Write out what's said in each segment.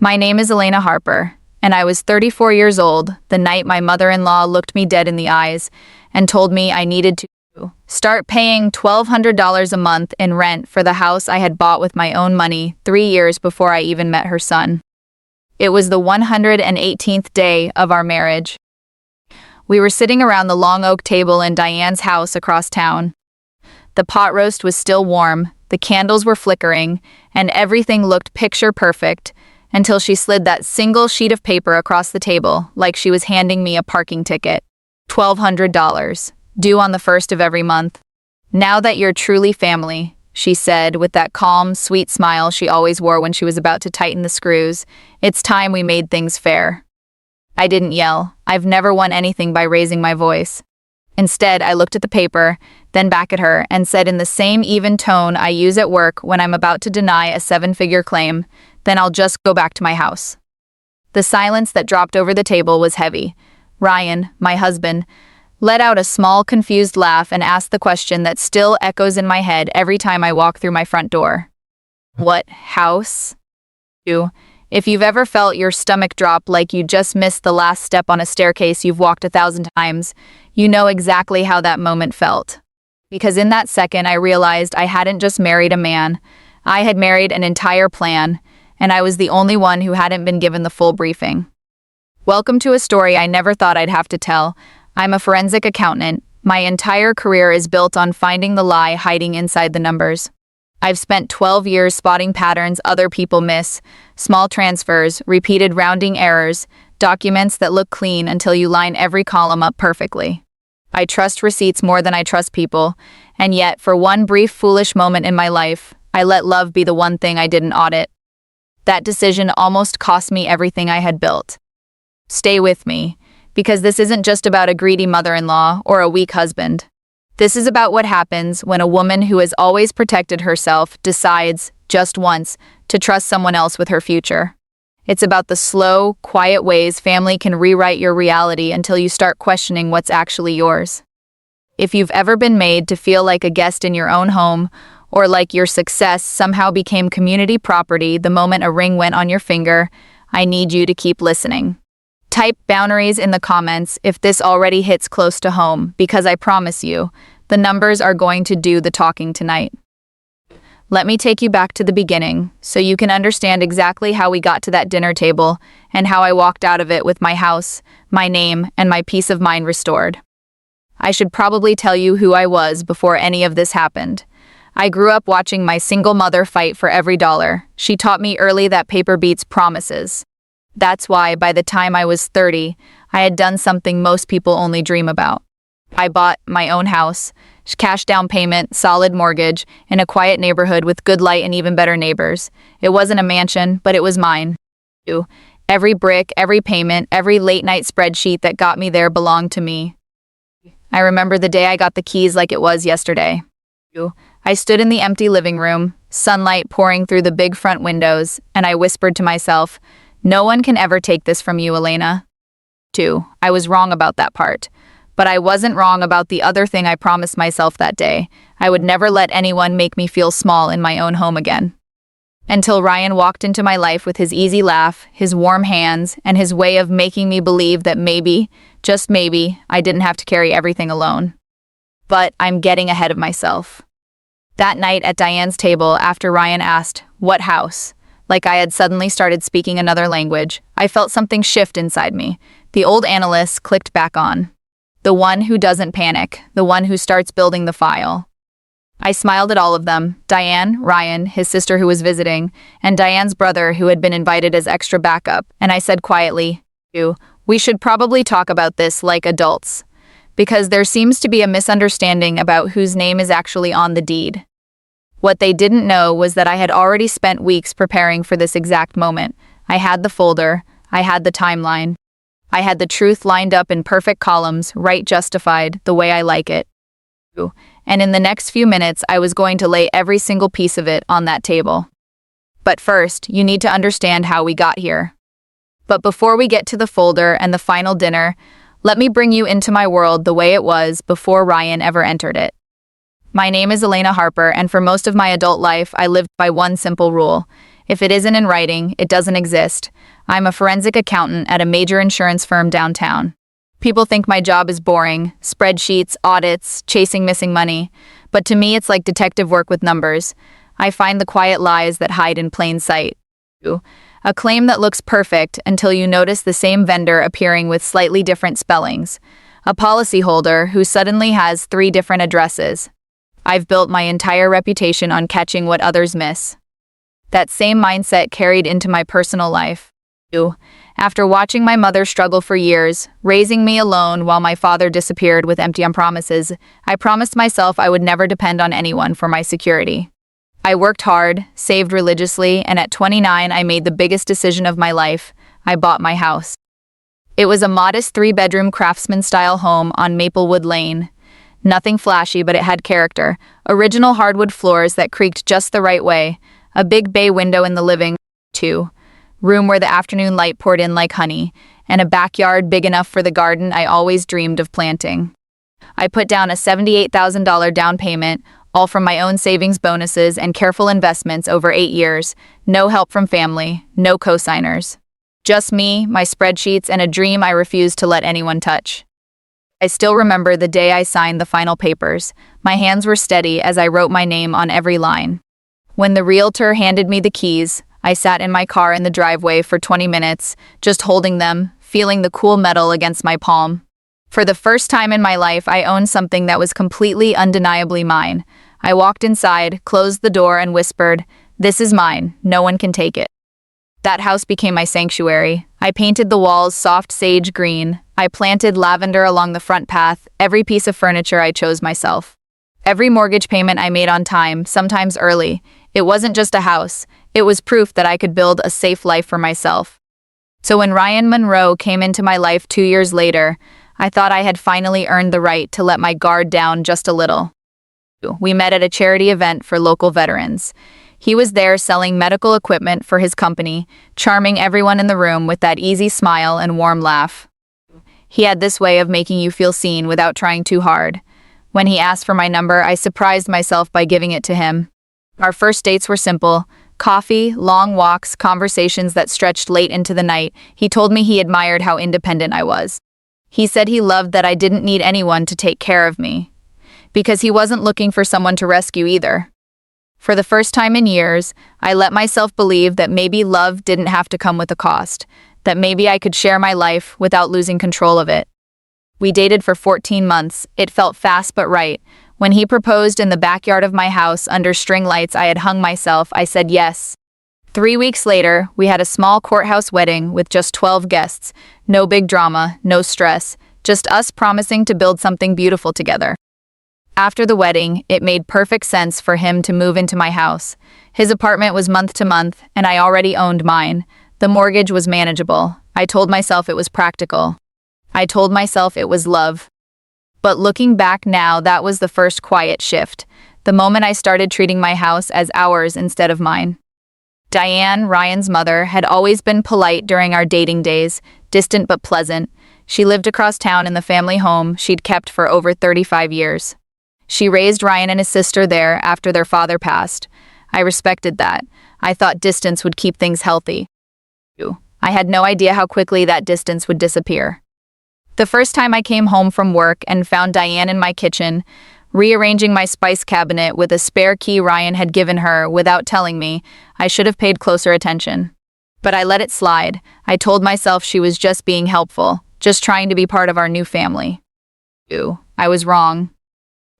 My name is Elena Harper, and I was 34 years old the night my mother-in-law looked me dead in the eyes and told me I needed to start paying $1,200 a month in rent for the house I had bought with my own money 3 years before I even met her son. It was the 118th day of our marriage. We were sitting around the long oak table in Diane's house across town. The pot roast was still warm, the candles were flickering, and everything looked picture perfect until she slid that single sheet of paper across the table like she was handing me a parking ticket. $1,200, due on the first of every month. "Now that you're truly family," she said with that calm, sweet smile she always wore when she was about to tighten the screws, "it's time we made things fair." I didn't yell. I've never won anything by raising my voice. Instead, I looked at the paper, then back at her, and said in the same even tone I use at work when I'm about to deny a 7-figure claim, "Then I'll just go back to my house." The silence that dropped over the table was heavy. Ryan, my husband, let out a small, confused laugh and asked the question that still echoes in my head every time I walk through my front door. "What house?" If you've ever felt your stomach drop like you just missed the last step on a staircase you've walked 1,000 times, you know exactly how that moment felt. Because in that second I realized I hadn't just married a man, I had married an entire plan, and I was the only one who hadn't been given the full briefing. Welcome to a story I never thought I'd have to tell. I'm a forensic accountant. My entire career is built on finding the lie hiding inside the numbers. I've spent 12 years spotting patterns other people miss, small transfers, repeated rounding errors, documents that look clean until you line every column up perfectly. I trust receipts more than I trust people, and yet, for one brief foolish moment in my life, I let love be the one thing I didn't audit. That decision almost cost me everything I had built. Stay with me, because this isn't just about a greedy mother-in-law or a weak husband. This is about what happens when a woman who has always protected herself decides, just once, to trust someone else with her future. It's about the slow, quiet ways family can rewrite your reality until you start questioning what's actually yours. If you've ever been made to feel like a guest in your own home, or like your success somehow became community property the moment a ring went on your finger, I need you to keep listening. Type boundaries in the comments if this already hits close to home, because I promise you, the numbers are going to do the talking tonight. Let me take you back to the beginning, so you can understand exactly how we got to that dinner table and how I walked out of it with my house, my name, and my peace of mind restored. I should probably tell you who I was before any of this happened. I grew up watching my single mother fight for every dollar. She taught me early that paper beats promises. That's why, by the time I was 30, I had done something most people only dream about. I bought my own house, cash down payment, solid mortgage, in a quiet neighborhood with good light and even better neighbors. It wasn't a mansion, but it was mine. Every brick, every payment, every late-night spreadsheet that got me there belonged to me. I remember the day I got the keys like it was yesterday. I stood in the empty living room, sunlight pouring through the big front windows, and I whispered to myself, "No one can ever take this from you, Elena." I was wrong about that part. But I wasn't wrong about the other thing I promised myself that day. I would never let anyone make me feel small in my own home again. Until Ryan walked into my life with his easy laugh, his warm hands, and his way of making me believe that maybe, just maybe, I didn't have to carry everything alone. But I'm getting ahead of myself. That night at Diane's table, after Ryan asked, "What house?" like I had suddenly started speaking another language, I felt something shift inside me. The old analyst clicked back on. The one who doesn't panic, the one who starts building the file. I smiled at all of them, Diane, Ryan, his sister who was visiting, and Diane's brother who had been invited as extra backup, and I said quietly, "We should probably talk about this like adults, because there seems to be a misunderstanding about whose name is actually on the deed." What they didn't know was that I had already spent weeks preparing for this exact moment. I had the folder, I had the timeline. I had the truth lined up in perfect columns, right justified, the way I like it. And in the next few minutes, I was going to lay every single piece of it on that table. But first, you need to understand how we got here. But before we get to the folder and the final dinner, let me bring you into my world the way it was before Ryan ever entered it. My name is Elena Harper, and for most of my adult life, I lived by one simple rule. If it isn't in writing, it doesn't exist. I'm a forensic accountant at a major insurance firm downtown. People think my job is boring, spreadsheets, audits, chasing missing money. But to me, it's like detective work with numbers. I find the quiet lies that hide in plain sight. A claim that looks perfect until you notice the same vendor appearing with slightly different spellings. A policyholder who suddenly has 3 different addresses. I've built my entire reputation on catching what others miss. That same mindset carried into my personal life. After watching my mother struggle for years, raising me alone while my father disappeared with empty promises, I promised myself I would never depend on anyone for my security. I worked hard, saved religiously, and at 29 I made the biggest decision of my life. I bought my house. It was a modest 3-bedroom craftsman-style home on Maplewood Lane. Nothing flashy, but it had character. Original hardwood floors that creaked just the right way. A big bay window in the living room where the afternoon light poured in like honey, and a backyard big enough for the garden I always dreamed of planting. I put down a $78,000 down payment, all from my own savings bonuses and careful investments over 8 years. No help from family, no co-signers. Just me, my spreadsheets, and a dream I refused to let anyone touch. I still remember the day I signed the final papers. My hands were steady as I wrote my name on every line. When the realtor handed me the keys, I sat in my car in the driveway for 20 minutes, just holding them, feeling the cool metal against my palm. For the first time in my life, I owned something that was completely undeniably mine. I walked inside, closed the door, and whispered, "This is mine. No one can take it." That house became my sanctuary. I painted the walls soft sage green. I planted lavender along the front path. Every piece of furniture I chose myself. Every mortgage payment I made on time, sometimes early. It wasn't just a house. It was proof that I could build a safe life for myself. So when Ryan Monroe came into my life 2 years later, I thought I had finally earned the right to let my guard down just a little. We met at a charity event for local veterans. He was there selling medical equipment for his company, charming everyone in the room with that easy smile and warm laugh. He had this way of making you feel seen without trying too hard. When he asked for my number, I surprised myself by giving it to him. Our first dates were simple. Coffee, long walks, conversations that stretched late into the night. He told me he admired how independent I was. He said he loved that I didn't need anyone to take care of me, because he wasn't looking for someone to rescue either. For the first time in years, I let myself believe that maybe love didn't have to come with a cost, that maybe I could share my life without losing control of it. We dated for 14 months. It felt fast but right. When he proposed in the backyard of my house under string lights I had hung myself, I said yes. 3 weeks later, we had a small courthouse wedding with just 12 guests. No big drama, no stress, just us promising to build something beautiful together. After the wedding, it made perfect sense for him to move into my house. His apartment was month to month, and I already owned mine. The mortgage was manageable. I told myself it was practical. I told myself it was love. But looking back now, that was the first quiet shift. The moment I started treating my house as ours instead of mine. Diane, Ryan's mother, had always been polite during our dating days, distant but pleasant. She lived across town in the family home she'd kept for over 35 years. She raised Ryan and his sister there after their father passed. I respected that. I thought distance would keep things healthy. I had no idea how quickly that distance would disappear. The first time I came home from work and found Diane in my kitchen, rearranging my spice cabinet with a spare key Ryan had given her without telling me, I should have paid closer attention. But I let it slide. I told myself she was just being helpful, just trying to be part of our new family. I was wrong.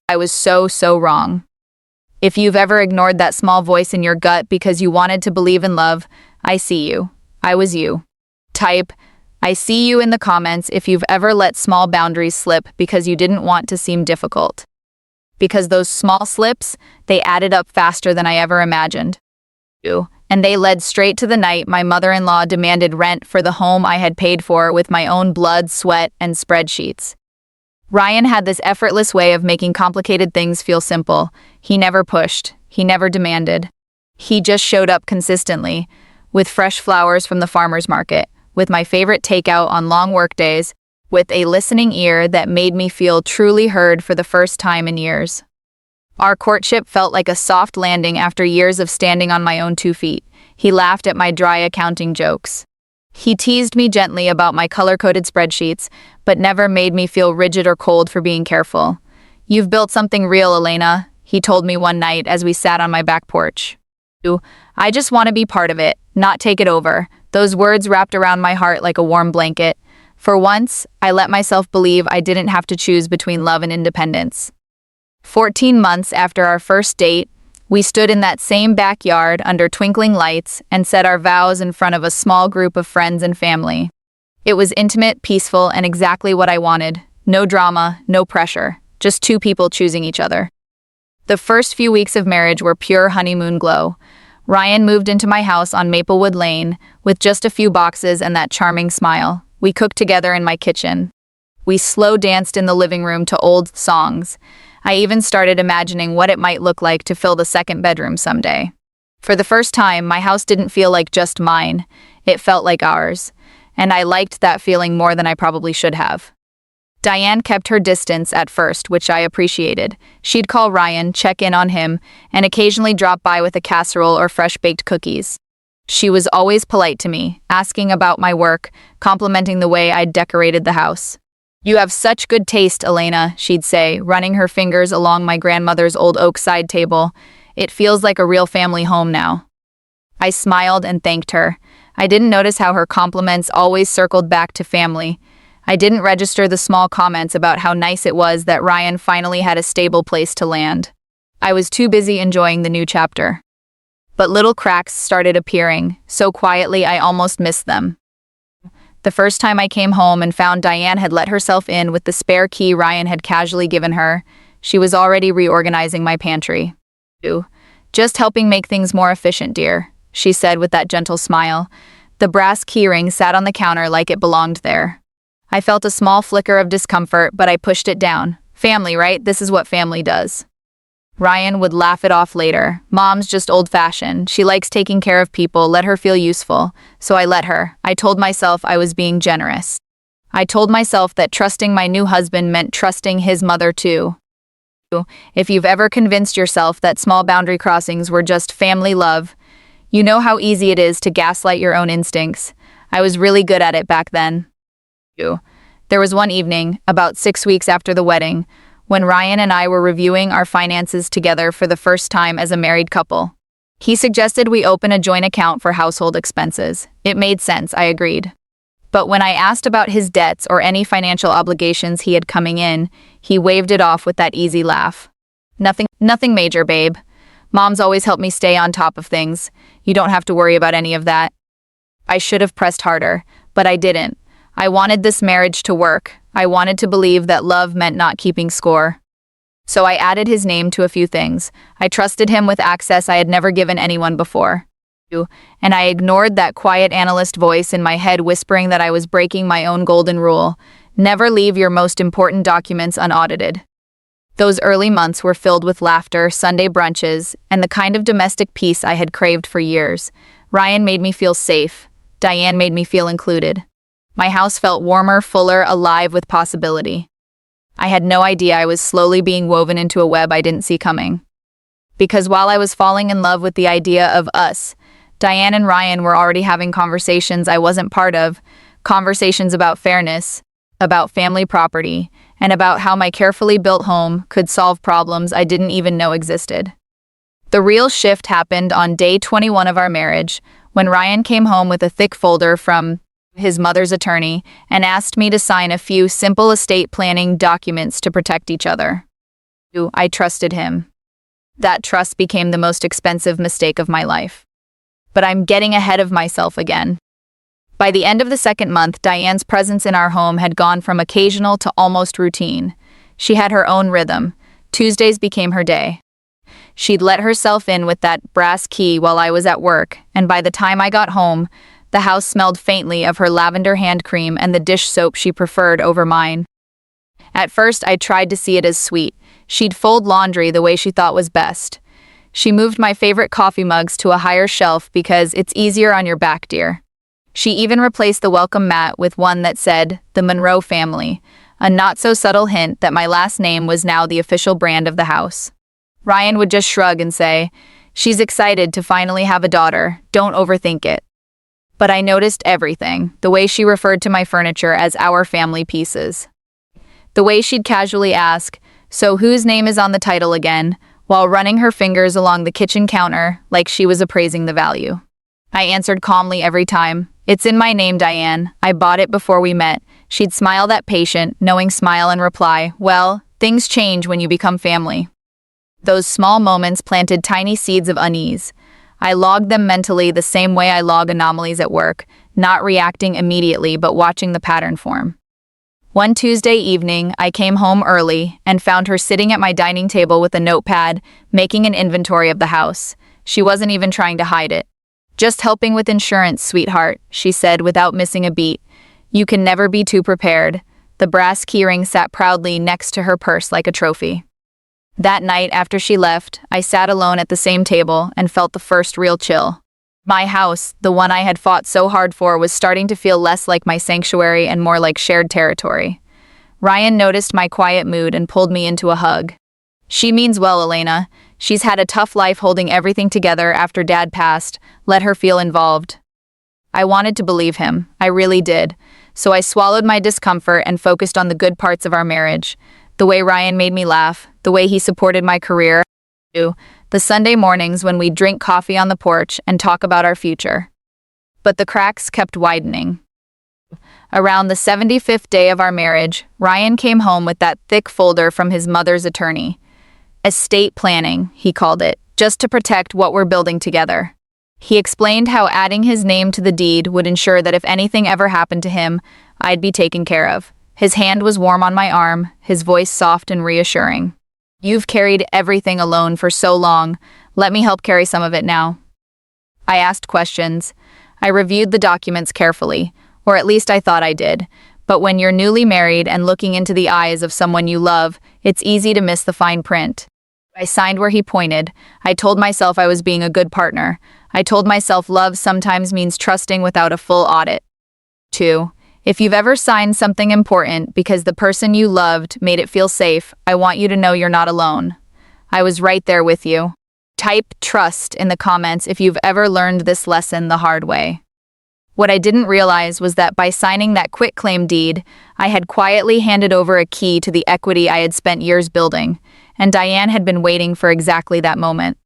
I was so wrong. If you've ever ignored that small voice in your gut because you wanted to believe in love, I see you. I was you. Type, "I see you" in the comments if you've ever let small boundaries slip because you didn't want to seem difficult. Because those small slips, they added up faster than I ever imagined. And they led straight to the night my mother-in-law demanded rent for the home I had paid for with my own blood, sweat, and spreadsheets. Ryan had this effortless way of making complicated things feel simple. He never pushed. He never demanded. He just showed up consistently, with fresh flowers from the farmer's market, with my favorite takeout on long work days, with a listening ear that made me feel truly heard for the first time in years. Our courtship felt like a soft landing after years of standing on my own 2 feet. He laughed at my dry accounting jokes. He teased me gently about my color-coded spreadsheets, but never made me feel rigid or cold for being careful. "You've built something real, Elena," he told me one night as we sat on my back porch. "I just want to be part of it, not take it over." Those words wrapped around my heart like a warm blanket. For once, I let myself believe I didn't have to choose between love and independence. 14 months after our first date, we stood in that same backyard under twinkling lights and said our vows in front of a small group of friends and family. It was intimate, peaceful, and exactly what I wanted. No drama, no pressure, just two people choosing each other. The first few weeks of marriage were pure honeymoon glow. Ryan moved into my house on Maplewood Lane with just a few boxes and that charming smile. We cooked together in my kitchen. We slow danced in the living room to old songs. I even started imagining what it might look like to fill the second bedroom someday. For the first time, my house didn't feel like just mine. It felt like ours. And I liked that feeling more than I probably should have. Diane kept her distance at first, which I appreciated. She'd call Ryan, check in on him, and occasionally drop by with a casserole or fresh-baked cookies. She was always polite to me, asking about my work, complimenting the way I'd decorated the house. "You have such good taste, Elena," she'd say, running her fingers along my grandmother's old oak side table. "It feels like a real family home now." I smiled and thanked her. I didn't notice how her compliments always circled back to family. I didn't register the small comments about how nice it was that Ryan finally had a stable place to land. I was too busy enjoying the new chapter. But little cracks started appearing, so quietly I almost missed them. The first time I came home and found Diane had let herself in with the spare key Ryan had casually given her, she was already reorganizing my pantry. "Just helping make things more efficient, dear," she said with that gentle smile. The brass keyring sat on the counter like it belonged there. I felt a small flicker of discomfort, but I pushed it down. Family, right? This is what family does. Ryan would laugh it off later. "Mom's just old-fashioned. She likes taking care of people, let her feel useful." So I let her. I told myself I was being generous. I told myself that trusting my new husband meant trusting his mother too. If you've ever convinced yourself that small boundary crossings were just family love, you know how easy it is to gaslight your own instincts. I was really good at it back then. There was one evening, about 6 weeks after the wedding, when Ryan and I were reviewing our finances together for the first time as a married couple. He suggested we open a joint account for household expenses. It made sense, I agreed. But when I asked about his debts or any financial obligations he had coming in, he waved it off with that easy laugh. Nothing major, babe. Mom's always helped me stay on top of things. You don't have to worry about any of that. I should have pressed harder, but I didn't. I wanted this marriage to work. I wanted to believe that love meant not keeping score. So I added his name to a few things. I trusted him with access I had never given anyone before. And I ignored that quiet analyst voice in my head whispering that I was breaking my own golden rule. Never leave your most important documents unaudited. Those early months were filled with laughter, Sunday brunches, and the kind of domestic peace I had craved for years. Ryan made me feel safe. Diane made me feel included. My house felt warmer, fuller, alive with possibility. I had no idea I was slowly being woven into a web I didn't see coming. Because while I was falling in love with the idea of us, Diane and Ryan were already having conversations I wasn't part of, conversations about fairness, about family property, and about how my carefully built home could solve problems I didn't even know existed. The real shift happened on day 21 of our marriage, when Ryan came home with a thick folder from his mother's attorney and asked me to sign a few simple estate planning documents to protect each other. I trusted him. That trust became the most expensive mistake of my life. But I'm getting ahead of myself again. By the end of the second month, Diane's presence in our home had gone from occasional to almost routine. She had her own rhythm. Tuesdays became her day. She'd let herself in with that brass key while I was at work, and by the time I got home, the house smelled faintly of her lavender hand cream and the dish soap she preferred over mine. At first, I tried to see it as sweet. She'd fold laundry the way she thought was best. She moved my favorite coffee mugs to a higher shelf because it's easier on your back, dear. She even replaced the welcome mat with one that said, "The Monroe Family," a not-so-subtle hint that my last name was now the official brand of the house. Ryan would just shrug and say, "She's excited to finally have a daughter. Don't overthink it." But I noticed everything, the way she referred to my furniture as our family pieces. The way she'd casually ask, "So whose name is on the title again?" while running her fingers along the kitchen counter like she was appraising the value. I answered calmly every time, "It's in my name, Diane. I bought it before we met." She'd smile that patient, knowing smile and reply, "Well, things change when you become family." Those small moments planted tiny seeds of unease. I logged them mentally the same way I log anomalies at work, not reacting immediately but watching the pattern form. One Tuesday evening, I came home early and found her sitting at my dining table with a notepad, making an inventory of the house. She wasn't even trying to hide it. "Just helping with insurance, sweetheart," she said without missing a beat. "You can never be too prepared." The brass keyring sat proudly next to her purse like a trophy. That night after she left, I sat alone at the same table and felt the first real chill. My house, the one I had fought so hard for, was starting to feel less like my sanctuary and more like shared territory. Ryan noticed my quiet mood and pulled me into a hug. "She means well, Elena. She's had a tough life holding everything together after Dad passed. Let her feel involved." I wanted to believe him. I really did. So I swallowed my discomfort and focused on the good parts of our marriage. The way Ryan made me laugh, the way he supported my career, the Sunday mornings when we'd drink coffee on the porch and talk about our future. But the cracks kept widening. Around the 75th day of our marriage, Ryan came home with that thick folder from his mother's attorney. Estate planning, he called it, just to protect what we're building together. He explained how adding his name to the deed would ensure that if anything ever happened to him, I'd be taken care of. His hand was warm on my arm, his voice soft and reassuring. "You've carried everything alone for so long. Let me help carry some of it now." I asked questions. I reviewed the documents carefully, or at least I thought I did. But when you're newly married and looking into the eyes of someone you love, it's easy to miss the fine print. I signed where he pointed. I told myself I was being a good partner. I told myself love sometimes means trusting without a full audit. 2. If you've ever signed something important because the person you loved made it feel safe, I want you to know you're not alone. I was right there with you. Type trust in the comments if you've ever learned this lesson the hard way. What I didn't realize was that by signing that quitclaim deed, I had quietly handed over a key to the equity I had spent years building, and Diane had been waiting for exactly that moment.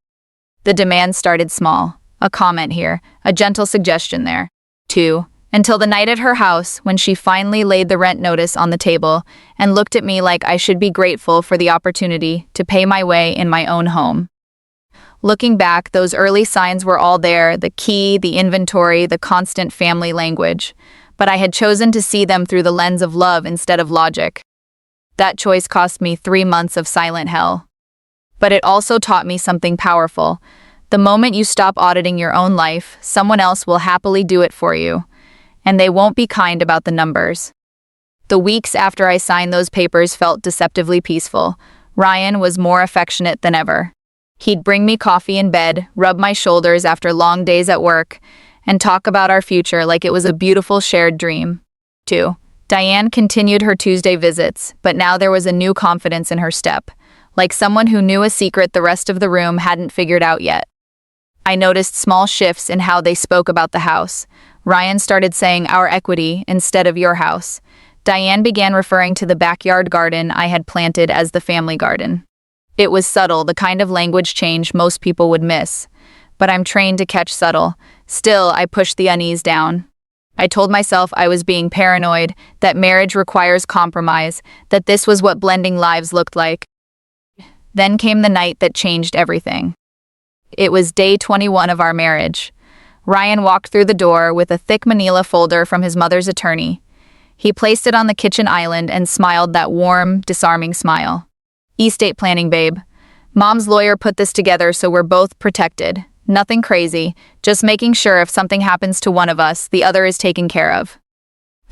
The demands started small. A comment here, a gentle suggestion there. 2. Until the night at her house when she finally laid the rent notice on the table and looked at me like I should be grateful for the opportunity to pay my way in my own home. Looking back, those early signs were all there, the key, the inventory, the constant family language. But I had chosen to see them through the lens of love instead of logic. That choice cost me 3 months of silent hell. But it also taught me something powerful. The moment you stop auditing your own life, someone else will happily do it for you. And they won't be kind about the numbers. The weeks after I signed those papers felt deceptively peaceful. Ryan was more affectionate than ever. He'd bring me coffee in bed, rub my shoulders after long days at work, and talk about our future like it was a beautiful shared dream. 2. Diane continued her Tuesday visits, but now there was a new confidence in her step, like someone who knew a secret the rest of the room hadn't figured out yet. I noticed small shifts in how they spoke about the house. Ryan started saying our equity instead of your house. Diane began referring to the backyard garden I had planted as the family garden. It was subtle, the kind of language change most people would miss. But I'm trained to catch subtle. Still, I pushed the unease down. I told myself I was being paranoid, that marriage requires compromise, that this was what blending lives looked like. Then came the night that changed everything. It was day 21 of our marriage. Ryan walked through the door with a thick manila folder from his mother's attorney. He placed it on the kitchen island and smiled that warm, disarming smile. "Estate planning, babe. Mom's lawyer put this together so we're both protected. Nothing crazy, just making sure if something happens to one of us, the other is taken care of."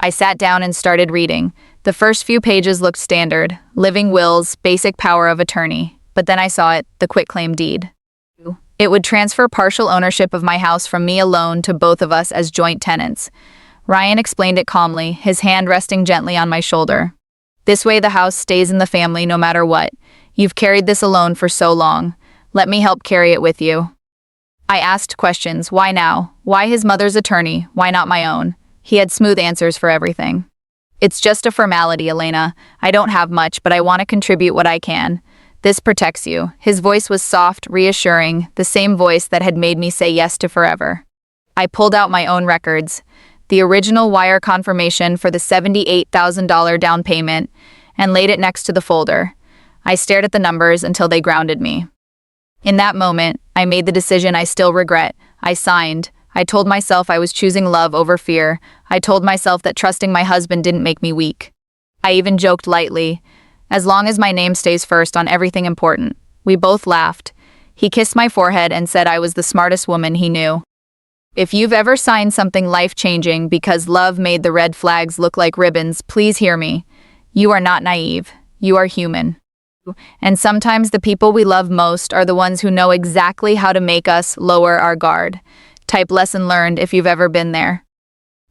I sat down and started reading. The first few pages looked standard, living wills, basic power of attorney. But then I saw it, the quitclaim deed. It would transfer partial ownership of my house from me alone to both of us as joint tenants. Ryan explained it calmly, his hand resting gently on my shoulder. "This way the house stays in the family no matter what. You've carried this alone for so long. Let me help carry it with you. I asked questions. Why now? Why his mother's attorney? Why not my own? He had smooth answers for everything. It's just a formality, Elena. I don't have much, but I want to contribute what I can. This protects you. His voice was soft, reassuring, the same voice that had made me say yes to forever. I pulled out my own records, the original wire confirmation for the $78,000 down payment, and laid it next to the folder. I stared at the numbers until they grounded me. In that moment, I made the decision I still regret. I signed. I told myself I was choosing love over fear. I told myself that trusting my husband didn't make me weak. I even joked lightly, as long as my name stays first on everything important. We both laughed. He kissed my forehead and said I was the smartest woman he knew. If you've ever signed something life-changing because love made the red flags look like ribbons, please hear me. You are not naive. You are human. And sometimes the people we love most are the ones who know exactly how to make us lower our guard. Type lesson learned if you've ever been there.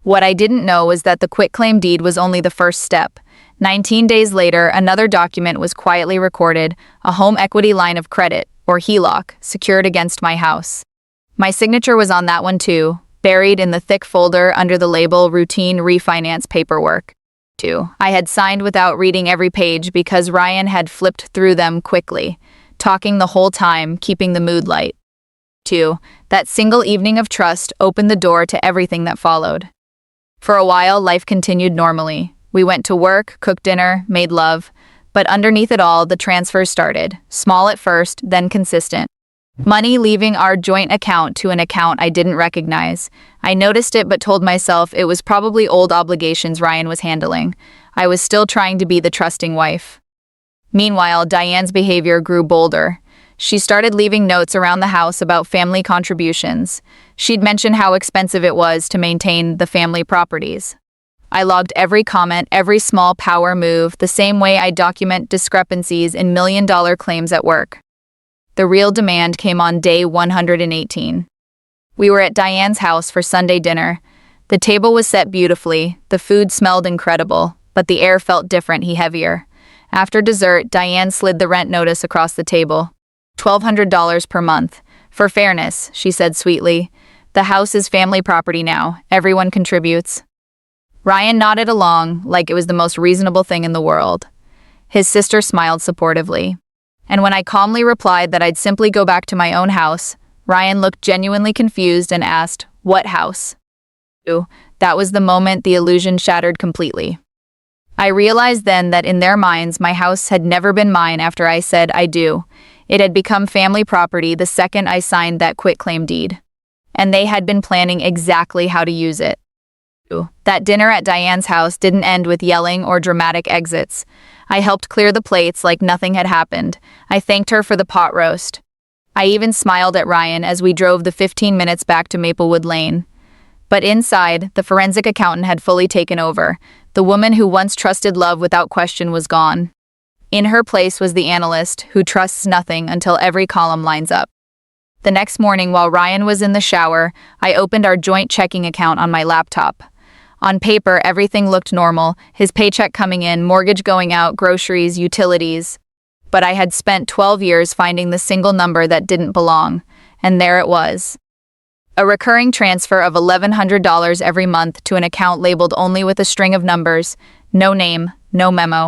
What I didn't know was that the quitclaim deed was only the first step. 19 days later, another document was quietly recorded, a home equity line of credit, or HELOC, secured against my house. My signature was on that one too, buried in the thick folder under the label Routine Refinance Paperwork. I had signed without reading every page because Ryan had flipped through them quickly, talking the whole time, keeping the mood light. 2. That single evening of trust opened the door to everything that followed. For a while, life continued normally. We went to work, cooked dinner, made love. But underneath it all, the transfers started. Small at first, then consistent. Money leaving our joint account to an account I didn't recognize. I noticed it but told myself it was probably old obligations Ryan was handling. I was still trying to be the trusting wife. Meanwhile, Diane's behavior grew bolder. She started leaving notes around the house about family contributions. She'd mention how expensive it was to maintain the family properties. I logged every comment, every small power move, the same way I document discrepancies in million-dollar claims at work. The real demand came on day 118. We were at Diane's house for Sunday dinner. The table was set beautifully, the food smelled incredible, but the air felt different, heavier. After dessert, Diane slid the rent notice across the table. $1,200 per month. For fairness, she said sweetly. The house is family property now. Everyone contributes. Ryan nodded along like it was the most reasonable thing in the world. His sister smiled supportively. And when I calmly replied that I'd simply go back to my own house, Ryan looked genuinely confused and asked, "What house?" That was the moment the illusion shattered completely. I realized then that in their minds, my house had never been mine after I said I do. It had become family property the second I signed that quitclaim deed. And they had been planning exactly how to use it. That dinner at Diane's house didn't end with yelling or dramatic exits. I helped clear the plates like nothing had happened. I thanked her for the pot roast. I even smiled at Ryan as we drove the 15 minutes back to Maplewood Lane. But inside, the forensic accountant had fully taken over. The woman who once trusted love without question was gone. In her place was the analyst who trusts nothing until every column lines up. The next morning, while Ryan was in the shower, I opened our joint checking account on my laptop. On paper, everything looked normal, his paycheck coming in, mortgage going out, groceries, utilities. But I had spent 12 years finding the single number that didn't belong, and there it was. A recurring transfer of $1,100 every month to an account labeled only with a string of numbers, no name, no memo.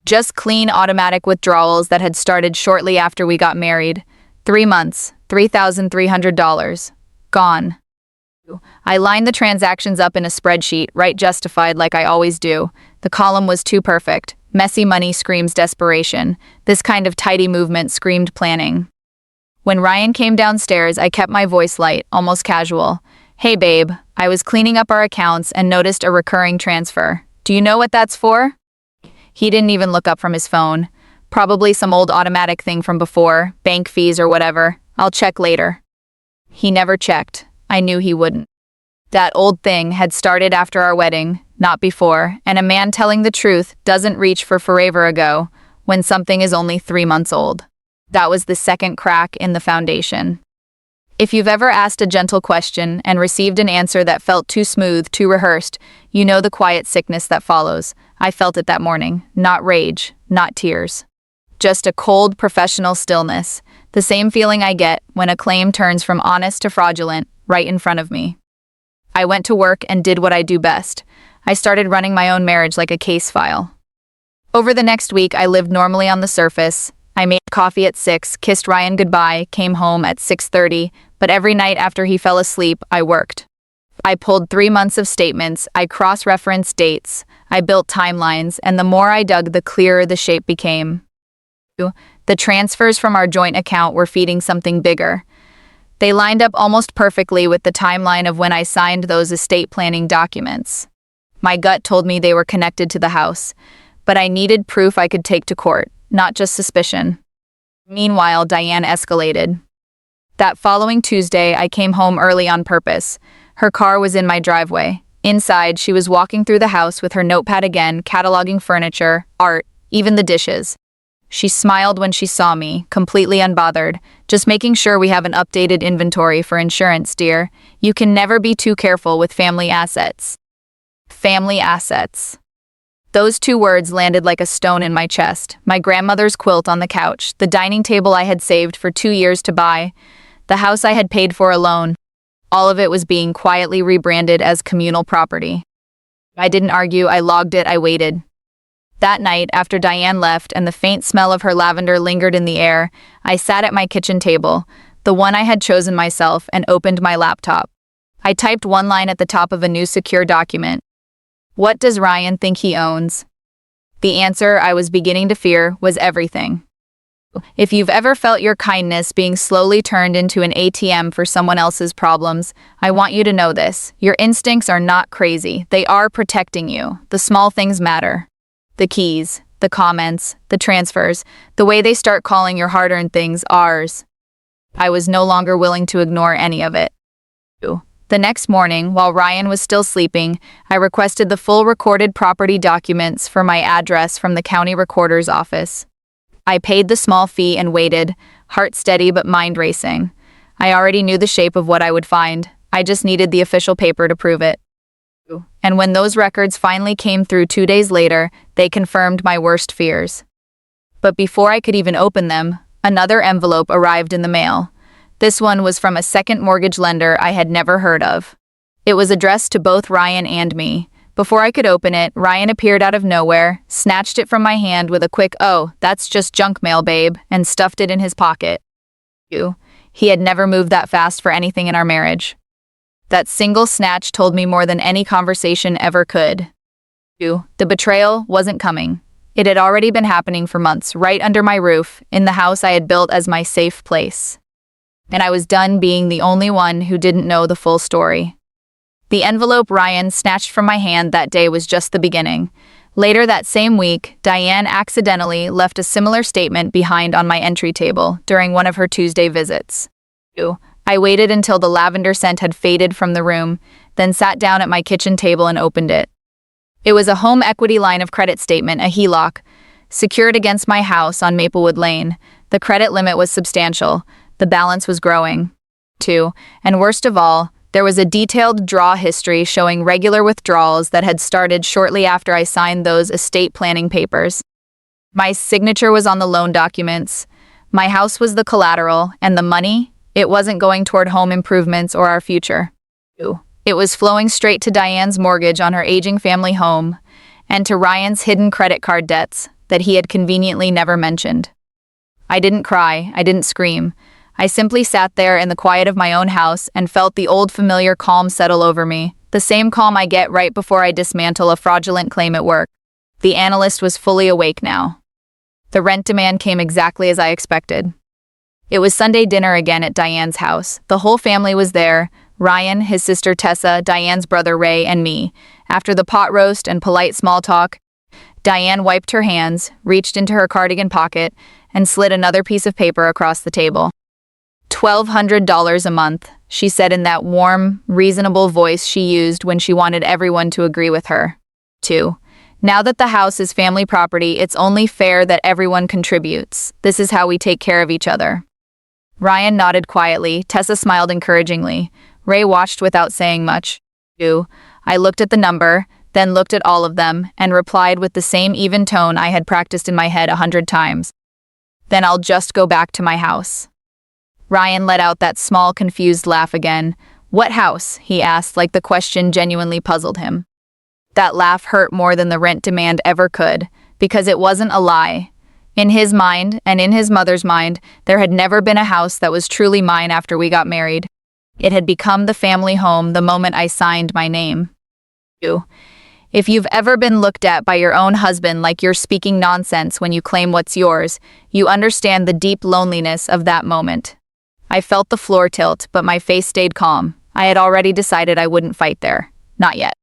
Just clean automatic withdrawals that had started shortly after we got married. 3 months, $3,300. Gone. I lined the transactions up in a spreadsheet, right justified like I always do. The column was too perfect. Messy money screams desperation. This kind of tidy movement screamed planning. When Ryan came downstairs, I kept my voice light, almost casual. "Hey babe, I was cleaning up our accounts and noticed a recurring transfer. Do you know what that's for?" He didn't even look up from his phone. Probably some old automatic thing from before, bank fees or whatever. I'll check later. He never checked. I knew he wouldn't. That old thing had started after our wedding, not before, and a man telling the truth doesn't reach for forever ago when something is only 3 months old. That was the second crack in the foundation. If you've ever asked a gentle question and received an answer that felt too smooth, too rehearsed, you know the quiet sickness that follows. I felt it that morning. Not rage, not tears. Just a cold, professional stillness. The same feeling I get when a claim turns from honest to fraudulent right in front of me. I went to work and did what I do best. I started running my own marriage like a case file. Over the next week, I lived normally on the surface. I made coffee at 6, kissed Ryan goodbye, came home at 6:30, but every night after he fell asleep, I worked. I pulled 3 months of statements, I cross-referenced dates, I built timelines, and the more I dug, the clearer the shape became. The transfers from our joint account were feeding something bigger. They lined up almost perfectly with the timeline of when I signed those estate planning documents. My gut told me they were connected to the house, but I needed proof I could take to court, not just suspicion. Meanwhile, Diane escalated. That following Tuesday, I came home early on purpose. Her car was in my driveway. Inside, she was walking through the house with her notepad again, cataloging furniture, art, even the dishes. She smiled when she saw me, completely unbothered. Just making sure we have an updated inventory for insurance, dear. You can never be too careful with family assets. Family assets. Those 2 words landed like a stone in my chest. My grandmother's quilt on the couch, the dining table I had saved for 2 years to buy, the house I had paid for alone. All of it was being quietly rebranded as communal property. I didn't argue, I logged it, I waited. That night, after Diane left and the faint smell of her lavender lingered in the air, I sat at my kitchen table, the one I had chosen myself, and opened my laptop. I typed one line at the top of a new secure document. What does Ryan think he owns? The answer, I was beginning to fear, was everything. If you've ever felt your kindness being slowly turned into an ATM for someone else's problems, I want you to know this. Your instincts are not crazy. They are protecting you. The small things matter. The keys, the comments, the transfers, the way they start calling your hard-earned things ours. I was no longer willing to ignore any of it. The next morning, while Ryan was still sleeping, I requested the full recorded property documents for my address from the county recorder's office. I paid the small fee and waited, heart steady but mind racing. I already knew the shape of what I would find. I just needed the official paper to prove it. And when those records finally came through 2 days later, they confirmed my worst fears. But before I could even open them, another envelope arrived in the mail. This one was from a second mortgage lender I had never heard of. It was addressed to both Ryan and me. Before I could open it, Ryan appeared out of nowhere, snatched it from my hand with a quick, "Oh, that's just junk mail, babe," and stuffed it in his pocket. He had never moved that fast for anything in our marriage. That single snatch told me more than any conversation ever could. The betrayal wasn't coming. It had already been happening for months, right under my roof, in the house I had built as my safe place. And I was done being the only one who didn't know the full story. The envelope Ryan snatched from my hand that day was just the beginning. Later that same week, Diane accidentally left a similar statement behind on my entry table during one of her Tuesday visits. I waited until the lavender scent had faded from the room, then sat down at my kitchen table and opened it. It was a home equity line of credit statement, a HELOC, secured against my house on Maplewood Lane. The credit limit was substantial. The balance was growing, too. And worst of all, there was a detailed draw history showing regular withdrawals that had started shortly after I signed those estate planning papers. My signature was on the loan documents. My house was the collateral, and the money, it wasn't going toward home improvements or our future. It was flowing straight to Diane's mortgage on her aging family home, and to Ryan's hidden credit card debts that he had conveniently never mentioned. I didn't cry, I didn't scream. I simply sat there in the quiet of my own house and felt the old familiar calm settle over me, the same calm I get right before I dismantle a fraudulent claim at work. The analyst was fully awake now. The rent demand came exactly as I expected. It was Sunday dinner again at Diane's house. The whole family was there, Ryan, his sister Tessa, Diane's brother Ray, and me. After the pot roast and polite small talk, Diane wiped her hands, reached into her cardigan pocket, and slid another piece of paper across the table. $1,200 a month, she said in that warm, reasonable voice she used when she wanted everyone to agree with her. 2. Now that the house is family property, it's only fair that everyone contributes. This is how we take care of each other. Ryan nodded quietly. Tessa smiled encouragingly. Ray watched without saying much. I looked at the number, then looked at all of them, and replied with the same even tone I had practiced in my head 100 times. Then I'll just go back to my house. Ryan let out that small, confused laugh again. "What house?" he asked, like the question genuinely puzzled him. That laugh hurt more than the rent demand ever could, because it wasn't a lie. In his mind, and in his mother's mind, there had never been a house that was truly mine after we got married. It had become the family home the moment I signed my name. If you've ever been looked at by your own husband like you're speaking nonsense when you claim what's yours, you understand the deep loneliness of that moment. I felt the floor tilt, but my face stayed calm. I had already decided I wouldn't fight there. Not yet.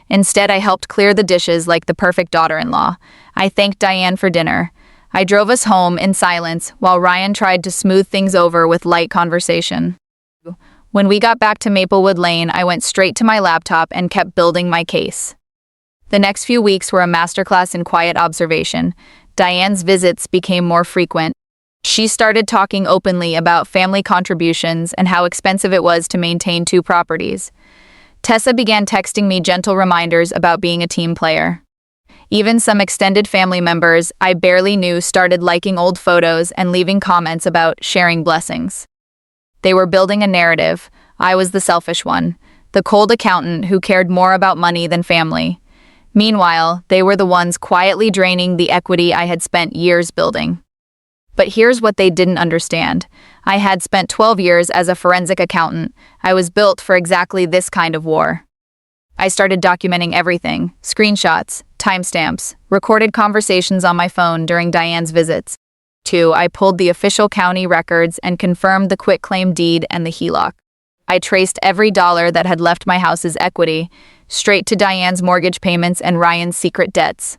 Instead, I helped clear the dishes like the perfect daughter-in-law. I thanked Diane for dinner. I drove us home in silence while Ryan tried to smooth things over with light conversation. When we got back to Maplewood Lane, I went straight to my laptop and kept building my case. The next few weeks were a masterclass in quiet observation. Diane's visits became more frequent. She started talking openly about family contributions and how expensive it was to maintain 2 properties. Tessa began texting me gentle reminders about being a team player. Even some extended family members I barely knew started liking old photos and leaving comments about sharing blessings. They were building a narrative. I was the selfish one, the cold accountant who cared more about money than family. Meanwhile, they were the ones quietly draining the equity I had spent years building. But here's what they didn't understand. I had spent 12 years as a forensic accountant. I was built for exactly this kind of war. I started documenting everything: screenshots, timestamps, recorded conversations on my phone during Diane's visits. 2, I pulled the official county records and confirmed the quitclaim deed and the HELOC. I traced every dollar that had left my house's equity, straight to Diane's mortgage payments and Ryan's secret debts.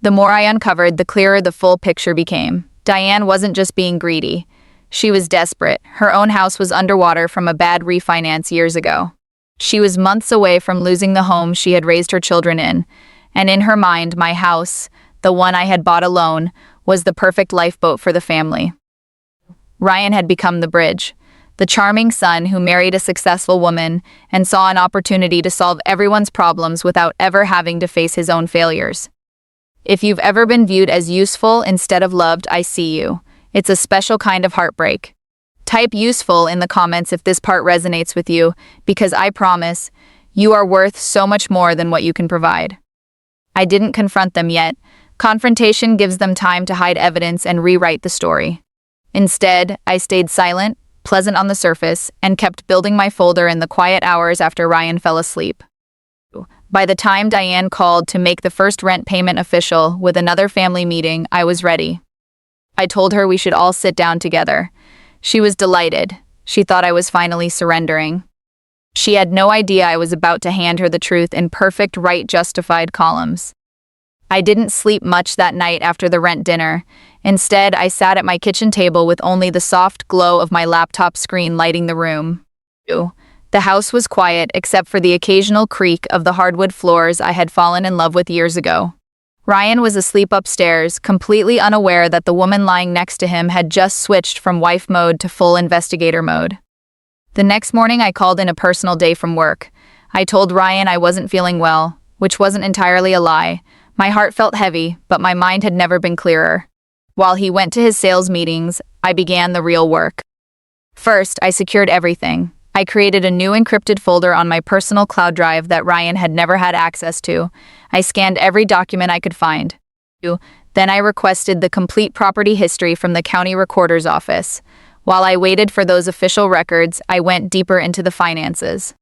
The more I uncovered, the clearer the full picture became. Diane wasn't just being greedy. She was desperate. Her own house was underwater from a bad refinance years ago. She was months away from losing the home she had raised her children in, and in her mind, my house, the one I had bought alone, was the perfect lifeboat for the family. Ryan had become the bridge, the charming son who married a successful woman and saw an opportunity to solve everyone's problems without ever having to face his own failures. If you've ever been viewed as useful instead of loved, I see you. It's a special kind of heartbreak. Type useful in the comments if this part resonates with you, because I promise, you are worth so much more than what you can provide. I didn't confront them yet. Confrontation gives them time to hide evidence and rewrite the story. Instead, I stayed silent, pleasant on the surface, and kept building my folder in the quiet hours after Ryan fell asleep. By the time Diane called to make the first rent payment official with another family meeting, I was ready. I told her we should all sit down together. She was delighted. She thought I was finally surrendering. She had no idea I was about to hand her the truth in perfect, right-justified columns. I didn't sleep much that night after the rent dinner. Instead, I sat at my kitchen table with only the soft glow of my laptop screen lighting the room. The house was quiet except for the occasional creak of the hardwood floors I had fallen in love with years ago. Ryan was asleep upstairs, completely unaware that the woman lying next to him had just switched from wife mode to full investigator mode. The next morning, I called in a personal day from work. I told Ryan I wasn't feeling well, which wasn't entirely a lie. My heart felt heavy, but my mind had never been clearer. While he went to his sales meetings, I began the real work. First, I secured everything. I created a new encrypted folder on my personal cloud drive that Ryan had never had access to. I scanned every document I could find. Then I requested the complete property history from the county recorder's office. While I waited for those official records, I went deeper into the finances.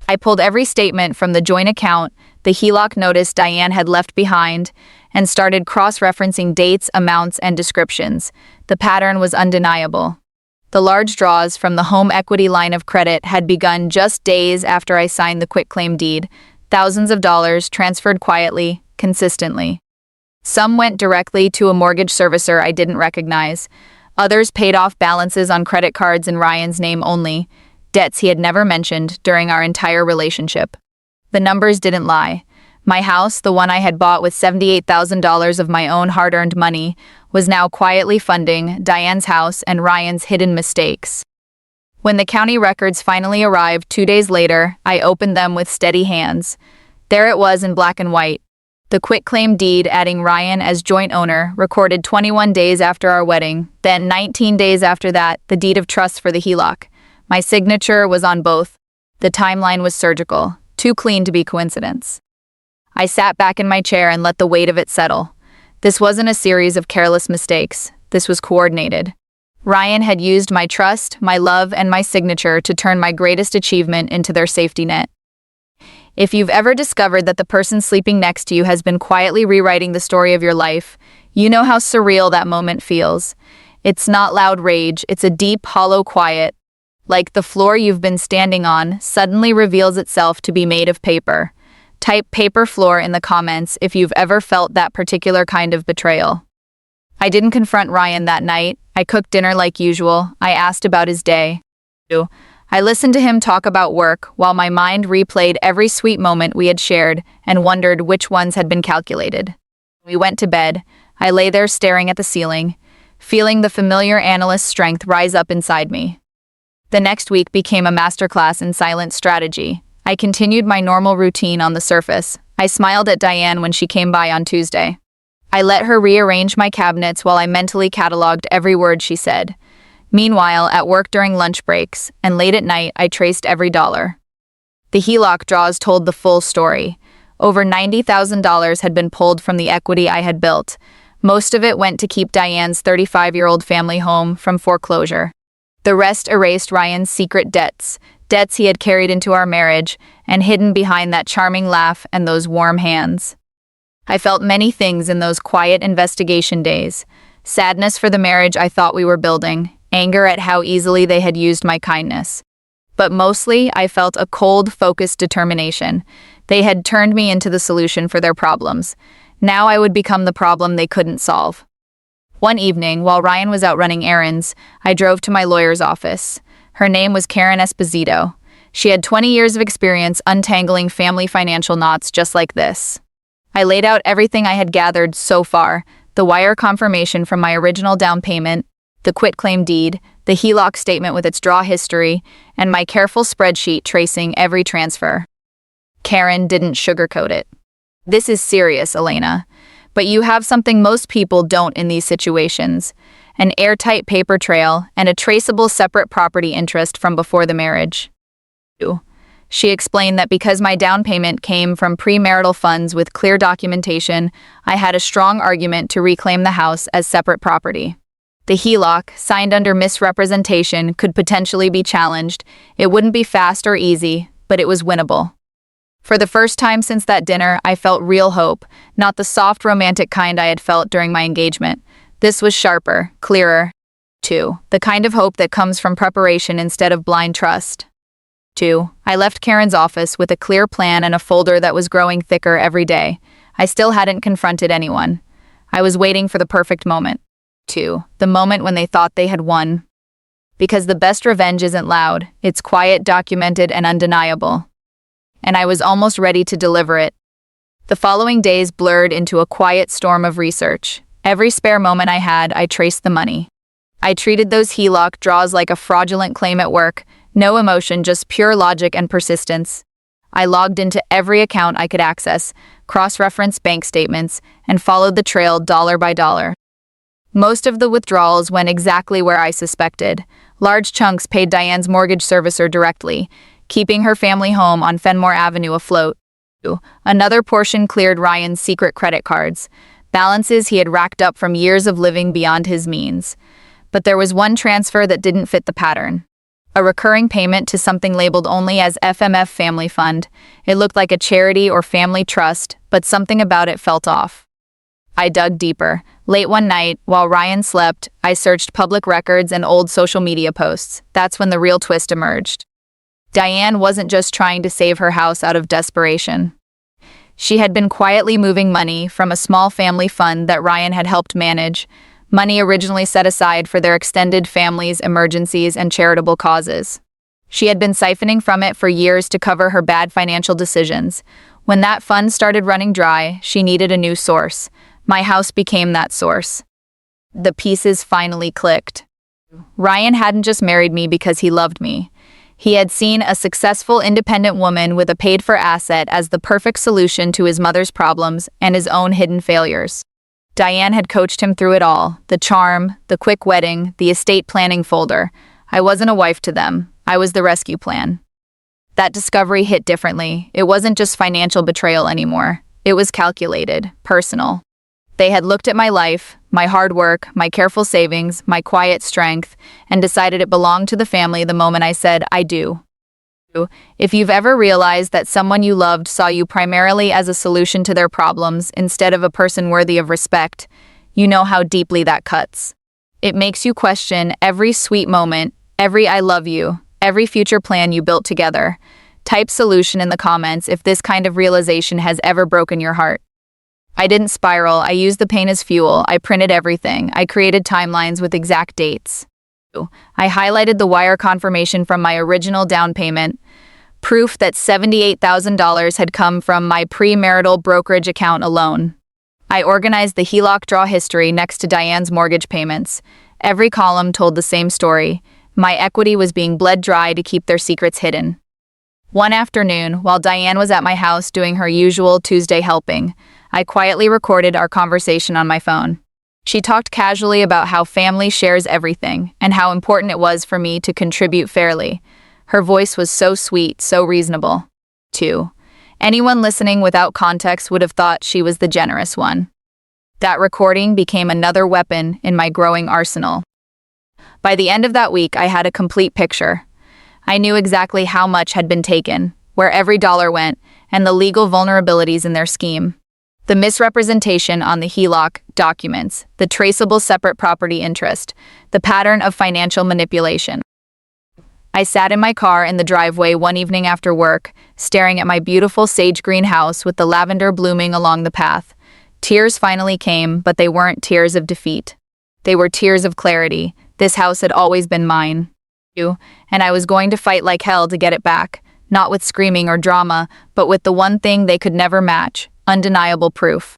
I pulled every statement from the joint account, the HELOC notice Diane had left behind, and started cross-referencing dates, amounts, and descriptions. The pattern was undeniable. The large draws from the home equity line of credit had begun just days after I signed the quitclaim deed, thousands of dollars transferred quietly, consistently. Some went directly to a mortgage servicer I didn't recognize. Others paid off balances on credit cards in Ryan's name only, debts he had never mentioned during our entire relationship. The numbers didn't lie. My house, the one I had bought with $78,000 of my own hard-earned money, was now quietly funding Diane's house and Ryan's hidden mistakes. When the county records finally arrived 2 days later, I opened them with steady hands. There it was in black and white. The quitclaim deed adding Ryan as joint owner recorded 21 days after our wedding. Then 19 days after that, the deed of trust for the HELOC. My signature was on both. The timeline was surgical, too clean to be coincidence. I sat back in my chair and let the weight of it settle. This wasn't a series of careless mistakes. This was coordinated. Ryan had used my trust, my love, and my signature to turn my greatest achievement into their safety net. If you've ever discovered that the person sleeping next to you has been quietly rewriting the story of your life, you know how surreal that moment feels. It's not loud rage, it's a deep, hollow quiet. Like the floor you've been standing on suddenly reveals itself to be made of paper. Type paper floor in the comments if you've ever felt that particular kind of betrayal. I didn't confront Ryan that night. I cooked dinner like usual. I asked about his day. I listened to him talk about work while my mind replayed every sweet moment we had shared and wondered which ones had been calculated. We went to bed. I lay there staring at the ceiling, feeling the familiar analyst strength rise up inside me. The next week became a masterclass in silent strategy. I continued my normal routine on the surface. I smiled at Diane when she came by on Tuesday. I let her rearrange my cabinets while I mentally cataloged every word she said. Meanwhile, at work during lunch breaks and late at night, I traced every dollar. The HELOC draws told the full story. Over $90,000 had been pulled from the equity I had built. Most of it went to keep Diane's 35-year-old family home from foreclosure. The rest erased Ryan's secret debts he had carried into our marriage and hidden behind that charming laugh and those warm hands. I felt many things in those quiet investigation days. Sadness for the marriage I thought we were building, anger at how easily they had used my kindness. But mostly, I felt a cold, focused determination. They had turned me into the solution for their problems. Now I would become the problem they couldn't solve. One evening, while Ryan was out running errands, I drove to my lawyer's office. Her name was Karen Esposito. She had 20 years of experience untangling family financial knots just like this. I laid out everything I had gathered so far, the wire confirmation from my original down payment, the quitclaim deed, the HELOC statement with its draw history, and my careful spreadsheet tracing every transfer. Karen didn't sugarcoat it. This is serious, Elena. But you have something most people don't in these situations: an airtight paper trail and a traceable separate property interest from before the marriage. She explained that because my down payment came from premarital funds with clear documentation, I had a strong argument to reclaim the house as separate property. The HELOC, signed under misrepresentation, could potentially be challenged. It wouldn't be fast or easy, but it was winnable. For the first time since that dinner, I felt real hope, not the soft romantic kind I had felt during my engagement. This was sharper, clearer. 2. The kind of hope that comes from preparation instead of blind trust. 2. I left Karen's office with a clear plan and a folder that was growing thicker every day. I still hadn't confronted anyone. I was waiting for the perfect moment. 2. The moment when they thought they had won. Because the best revenge isn't loud, it's quiet, documented, and undeniable. And I was almost ready to deliver it. The following days blurred into a quiet storm of research. Every spare moment I had, I traced the money. I treated those HELOC draws like a fraudulent claim at work. No emotion, just pure logic and persistence. I logged into every account I could access, cross-referenced bank statements, and followed the trail dollar by dollar. Most of the withdrawals went exactly where I suspected. Large chunks paid Diane's mortgage servicer directly, keeping her family home on Fenmore Avenue afloat. Another portion cleared Ryan's secret credit cards, balances he had racked up from years of living beyond his means. But there was one transfer that didn't fit the pattern. A recurring payment to something labeled only as FMF Family Fund. It looked like a charity or family trust, but something about it felt off. I dug deeper. Late one night, while Ryan slept, I searched public records and old social media posts. That's when the real twist emerged. Diane wasn't just trying to save her house out of desperation. She had been quietly moving money from a small family fund that Ryan had helped manage, money originally set aside for their extended family's emergencies and charitable causes. She had been siphoning from it for years to cover her bad financial decisions. When that fund started running dry, she needed a new source. My house became that source. The pieces finally clicked. Ryan hadn't just married me because he loved me. He had seen a successful independent woman with a paid-for asset as the perfect solution to his mother's problems and his own hidden failures. Diane had coached him through it all, the charm, the quick wedding, the estate planning folder. I wasn't a wife to them. I was the rescue plan. That discovery hit differently. It wasn't just financial betrayal anymore. It was calculated, personal. They had looked at my life, my hard work, my careful savings, my quiet strength, and decided it belonged to the family the moment I said, I do. If you've ever realized that someone you loved saw you primarily as a solution to their problems instead of a person worthy of respect, you know how deeply that cuts. It makes you question every sweet moment, every I love you, every future plan you built together. Type solution in the comments if this kind of realization has ever broken your heart. I didn't spiral. I used the pain as fuel. I printed everything. I created timelines with exact dates. I highlighted the wire confirmation from my original down payment, proof that $78,000 had come from my premarital brokerage account alone. I organized the HELOC draw history next to Diane's mortgage payments. Every column told the same story. My equity was being bled dry to keep their secrets hidden. One afternoon, while Diane was at my house doing her usual Tuesday helping, I quietly recorded our conversation on my phone. She talked casually about how family shares everything and how important it was for me to contribute fairly. Her voice was so sweet, so reasonable. 2. Anyone listening without context would have thought she was the generous one. That recording became another weapon in my growing arsenal. By the end of that week, I had a complete picture. I knew exactly how much had been taken, where every dollar went, and the legal vulnerabilities in their scheme. The misrepresentation on the HELOC documents, the traceable separate property interest, the pattern of financial manipulation. I sat in my car in the driveway one evening after work, staring at my beautiful sage green house with the lavender blooming along the path. Tears finally came, but they weren't tears of defeat. They were tears of clarity. This house had always been mine. And I was going to fight like hell to get it back, not with screaming or drama, but with the one thing they could never match. Undeniable proof.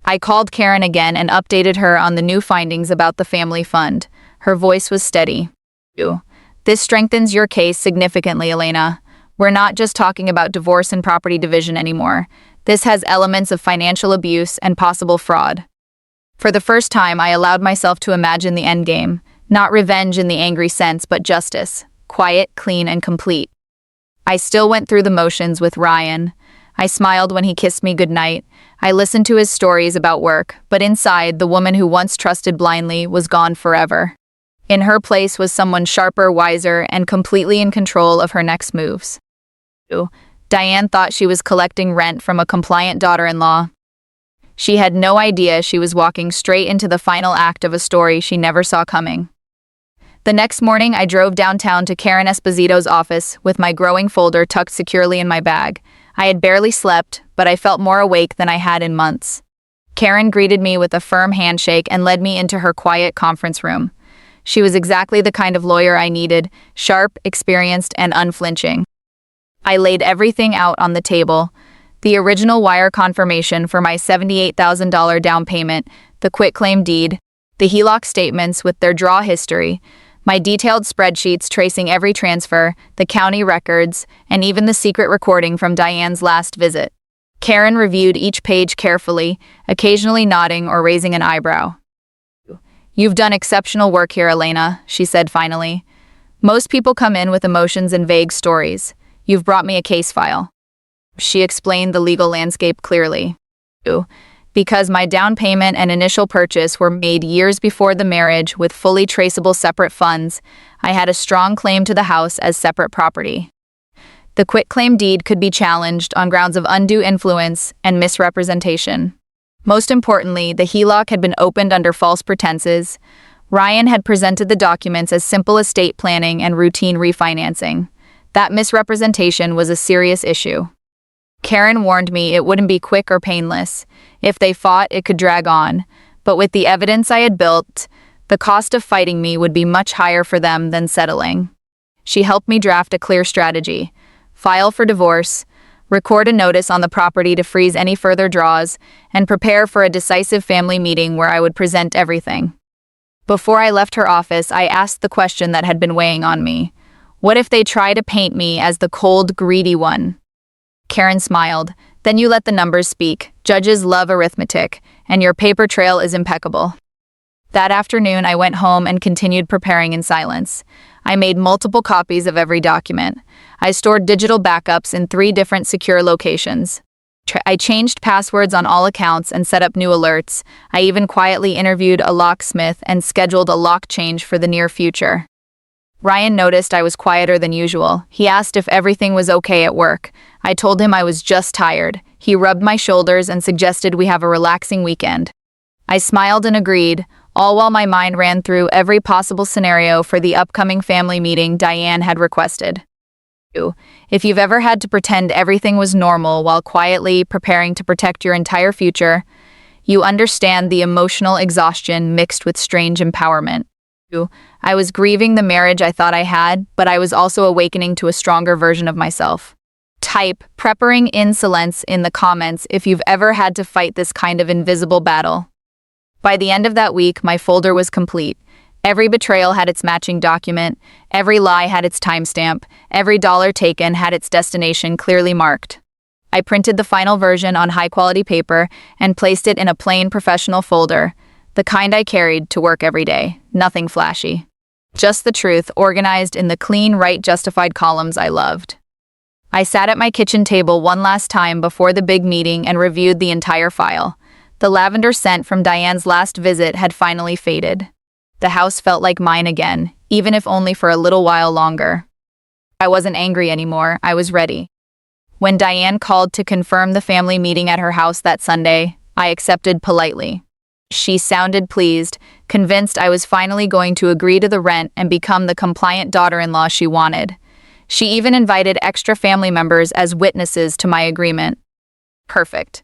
I called Karen again and updated her on the new findings about the family fund. Her voice was steady. This strengthens your case significantly, Elena. We're not just talking about divorce and property division anymore. This has elements of financial abuse and possible fraud. For the first time, I allowed myself to imagine the endgame. Not revenge in the angry sense, but justice. Quiet, clean, and complete. I still went through the motions with Ryan. I smiled when he kissed me goodnight. I listened to his stories about work, but inside, the woman who once trusted blindly was gone forever. In her place was someone sharper, wiser, and completely in control of her next moves. Diane thought she was collecting rent from a compliant daughter-in-law. She had no idea she was walking straight into the final act of a story she never saw coming. The next morning, I drove downtown to Karen Esposito's office with my growing folder tucked securely in my bag. I had barely slept, but I felt more awake than I had in months. Karen greeted me with a firm handshake and led me into her quiet conference room. She was exactly the kind of lawyer I needed, sharp, experienced, and unflinching. I laid everything out on the table. The original wire confirmation for my $78,000 down payment, the quitclaim deed, the HELOC statements with their draw history, my detailed spreadsheets tracing every transfer, the county records, and even the secret recording from Diane's last visit. Karen reviewed each page carefully, occasionally nodding or raising an eyebrow. "You've done exceptional work here, Elena," she said finally. "Most people come in with emotions and vague stories. You've brought me a case file." She explained the legal landscape clearly. Because my down payment and initial purchase were made years before the marriage with fully traceable separate funds, I had a strong claim to the house as separate property. The quitclaim deed could be challenged on grounds of undue influence and misrepresentation. Most importantly, the HELOC had been opened under false pretenses. Ryan had presented the documents as simple estate planning and routine refinancing. That misrepresentation was a serious issue. Karen warned me it wouldn't be quick or painless. If they fought, it could drag on. But with the evidence I had built, the cost of fighting me would be much higher for them than settling. She helped me draft a clear strategy. File for divorce, record a notice on the property to freeze any further draws, and prepare for a decisive family meeting where I would present everything. Before I left her office, I asked the question that had been weighing on me. What if they try to paint me as the cold, greedy one? Karen smiled. Then you let the numbers speak. Judges love arithmetic, and your paper trail is impeccable. That afternoon, I went home and continued preparing in silence. I made multiple copies of every document. I stored digital backups in 3 different secure locations. I changed passwords on all accounts and set up new alerts. I even quietly interviewed a locksmith and scheduled a lock change for the near future. Ryan noticed I was quieter than usual. He asked if everything was okay at work. I told him I was just tired. He rubbed my shoulders and suggested we have a relaxing weekend. I smiled and agreed, all while my mind ran through every possible scenario for the upcoming family meeting Diane had requested. If you've ever had to pretend everything was normal while quietly preparing to protect your entire future, you understand the emotional exhaustion mixed with strange empowerment. I was grieving the marriage I thought I had, but I was also awakening to a stronger version of myself. Type "preppering insolence" in the comments if you've ever had to fight this kind of invisible battle. By the end of that week, my folder was complete. Every betrayal had its matching document, every lie had its timestamp, every dollar taken had its destination clearly marked. I printed the final version on high-quality paper and placed it in a plain professional folder, the kind I carried to work every day. Nothing flashy. Just the truth, organized in the clean, right, justified columns I loved. I sat at my kitchen table one last time before the big meeting and reviewed the entire file. The lavender scent from Diane's last visit had finally faded. The house felt like mine again, even if only for a little while longer. I wasn't angry anymore, I was ready. When Diane called to confirm the family meeting at her house that Sunday, I accepted politely. She sounded pleased, convinced I was finally going to agree to the rent and become the compliant daughter-in-law she wanted. She even invited extra family members as witnesses to my agreement. Perfect.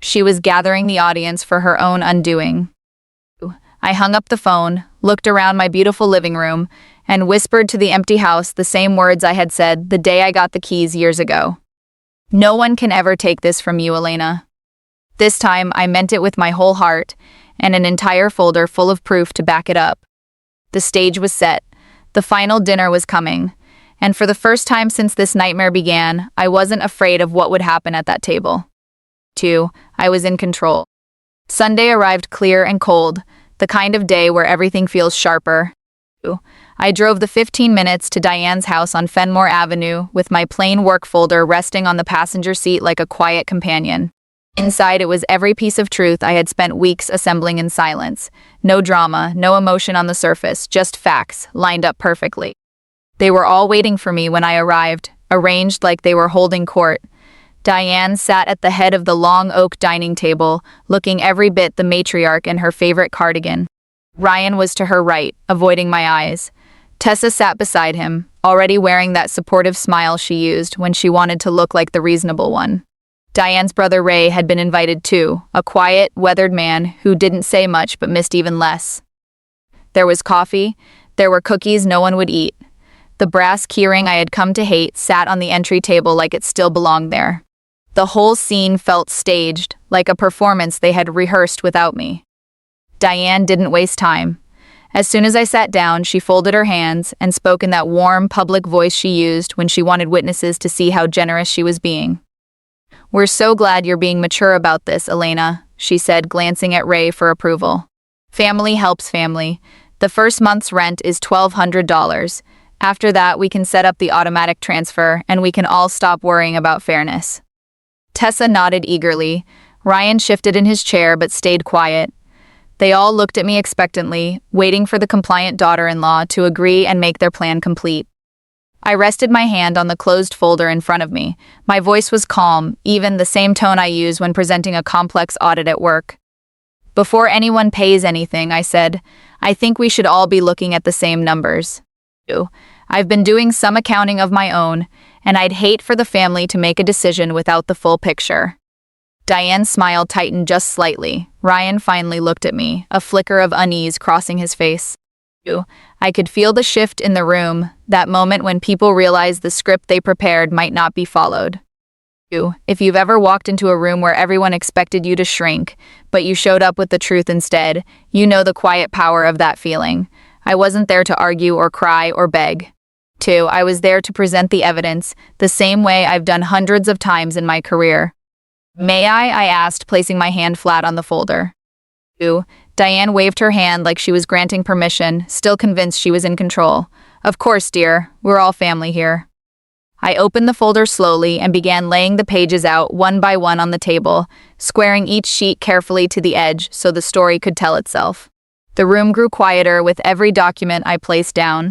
She was gathering the audience for her own undoing. I hung up the phone, looked around my beautiful living room, and whispered to the empty house the same words I had said the day I got the keys years ago. No one can ever take this from you, Elena. This time, I meant it with my whole heart, and an entire folder full of proof to back it up. The stage was set. The final dinner was coming. And for the first time since this nightmare began, I wasn't afraid of what would happen at that table. 2. I was in control. Sunday arrived clear and cold, the kind of day where everything feels sharper. I drove the 15 minutes to Diane's house on Fenmore Avenue with my plain work folder resting on the passenger seat like a quiet companion. Inside it was every piece of truth I had spent weeks assembling in silence. No drama, no emotion on the surface, just facts, lined up perfectly. They were all waiting for me when I arrived, arranged like they were holding court. Diane sat at the head of the long oak dining table, looking every bit the matriarch in her favorite cardigan. Ryan was to her right, avoiding my eyes. Tessa sat beside him, already wearing that supportive smile she used when she wanted to look like the reasonable one. Diane's brother Ray had been invited too, a quiet, weathered man who didn't say much but missed even less. There was coffee, there were cookies no one would eat. The brass keyring I had come to hate sat on the entry table like it still belonged there. The whole scene felt staged, like a performance they had rehearsed without me. Diane didn't waste time. As soon as I sat down, she folded her hands and spoke in that warm, public voice she used when she wanted witnesses to see how generous she was being. "We're so glad you're being mature about this, Elena," she said, glancing at Ray for approval. "Family helps family. The first month's rent is $1,200. After that, we can set up the automatic transfer, and we can all stop worrying about fairness." Tessa nodded eagerly. Ryan shifted in his chair but stayed quiet. They all looked at me expectantly, waiting for the compliant daughter-in-law to agree and make their plan complete. I rested my hand on the closed folder in front of me. My voice was calm, even the same tone I use when presenting a complex audit at work. "Before anyone pays anything," I said, "I think we should all be looking at the same numbers. I've been doing some accounting of my own, and I'd hate for the family to make a decision without the full picture." Diane's smile tightened just slightly. Ryan finally looked at me, a flicker of unease crossing his face. I could feel the shift in the room, that moment when people realize the script they prepared might not be followed. If you've ever walked into a room where everyone expected you to shrink, but you showed up with the truth instead, you know the quiet power of that feeling. I wasn't there to argue or cry or beg. 2. I was there to present the evidence, the same way I've done hundreds of times in my career. May I asked, placing my hand flat on the folder. 2. Diane waved her hand like she was granting permission, still convinced she was in control. Of course, dear. We're all family here. I opened the folder slowly and began laying the pages out one by one on the table, squaring each sheet carefully to the edge so the story could tell itself. The room grew quieter with every document I placed down.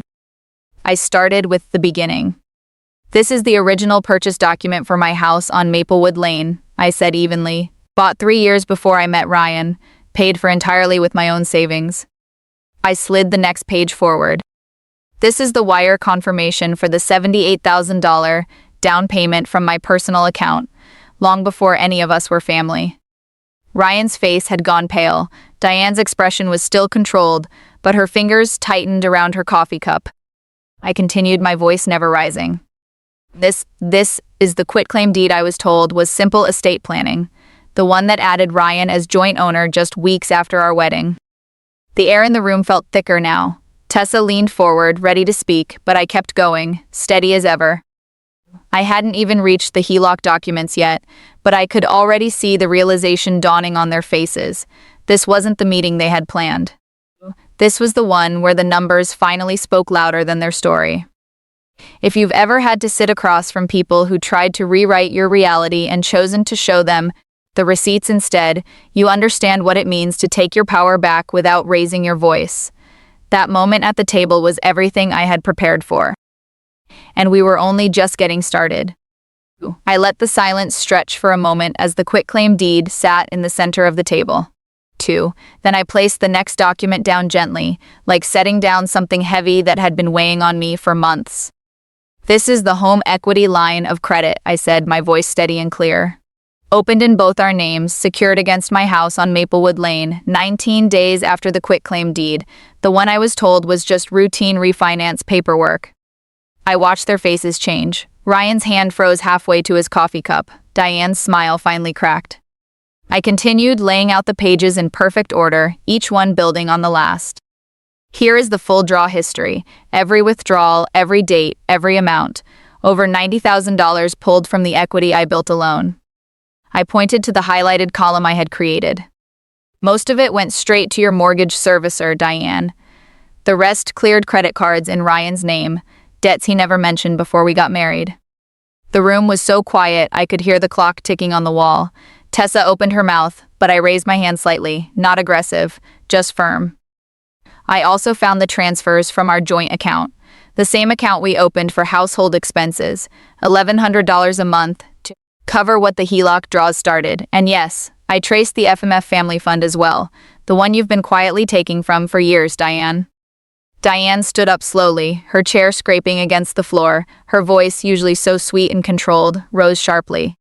I started with the beginning. This is the original purchase document for my house on Maplewood Lane, I said evenly. Bought 3 years before I met Ryan, paid for entirely with my own savings. I slid the next page forward. This is the wire confirmation for the $78,000 down payment from my personal account, long before any of us were family. Ryan's face had gone pale. Diane's expression was still controlled, but her fingers tightened around her coffee cup. I continued, my voice never rising. This is the quitclaim deed I was told was simple estate planning, the one that added Ryan as joint owner just weeks after our wedding. The air in the room felt thicker now. Tessa leaned forward, ready to speak, but I kept going, steady as ever. I hadn't even reached the HELOC documents yet, but I could already see the realization dawning on their faces. This wasn't the meeting they had planned. This was the one where the numbers finally spoke louder than their story. If you've ever had to sit across from people who tried to rewrite your reality and chosen to show them the receipts instead, you understand what it means to take your power back without raising your voice. That moment at the table was everything I had prepared for. And we were only just getting started. I let the silence stretch for a moment as the quitclaim deed sat in the center of the table. 2. Then I placed the next document down gently, like setting down something heavy that had been weighing on me for months. This is the home equity line of credit, I said, my voice steady and clear. Opened in both our names, secured against my house on Maplewood Lane, 19 days after the quitclaim deed. The one I was told was just routine refinance paperwork. I watched their faces change. Ryan's hand froze halfway to his coffee cup. Diane's smile finally cracked. I continued, laying out the pages in perfect order, each one building on the last. Here is the full draw history. Every withdrawal, every date, every amount. Over $90,000 pulled from the equity I built alone. I pointed to the highlighted column I had created. Most of it went straight to your mortgage servicer, Diane. The rest cleared credit cards in Ryan's name, debts he never mentioned before we got married. The room was so quiet I could hear the clock ticking on the wall. Tessa opened her mouth, but I raised my hand slightly, not aggressive, just firm. I also found the transfers from our joint account, the same account we opened for household expenses, $1,100 a month, to cover what the HELOC draws started. And yes, I traced the FMF family fund as well, the one you've been quietly taking from for years, Diane. Diane stood up slowly, her chair scraping against the floor. Her voice, usually so sweet and controlled, rose sharply.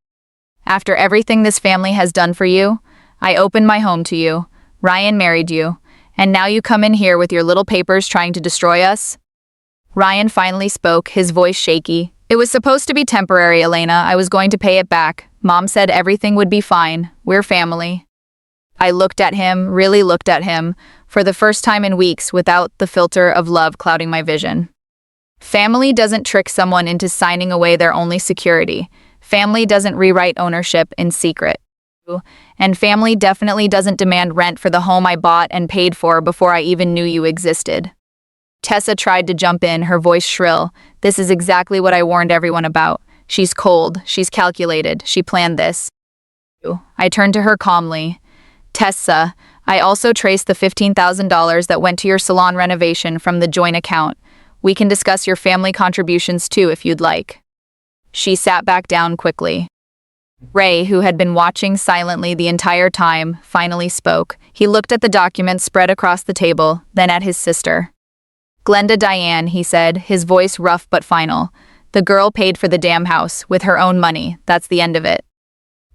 After everything this family has done for you, I opened my home to you. Ryan married you. And now you come in here with your little papers trying to destroy us? Ryan finally spoke, his voice shaky. It was supposed to be temporary, Elena. I was going to pay it back. Mom said everything would be fine. We're family. I looked at him, really looked at him, for the first time in weeks without the filter of love clouding my vision. Family doesn't trick someone into signing away their only security. Family doesn't rewrite ownership in secret. And family definitely doesn't demand rent for the home I bought and paid for before I even knew you existed. Tessa tried to jump in, her voice shrill. This is exactly what I warned everyone about. She's cold, she's calculated, she planned this. I turned to her calmly. Tessa, I also traced the $15,000 that went to your salon renovation from the joint account. We can discuss your family contributions too if you'd like. She sat back down quickly. Ray, who had been watching silently the entire time, finally spoke. He looked at the documents spread across the table, then at his sister. Glenda Diane, he said, his voice rough but final. The girl paid for the damn house, with her own money. That's the end of it.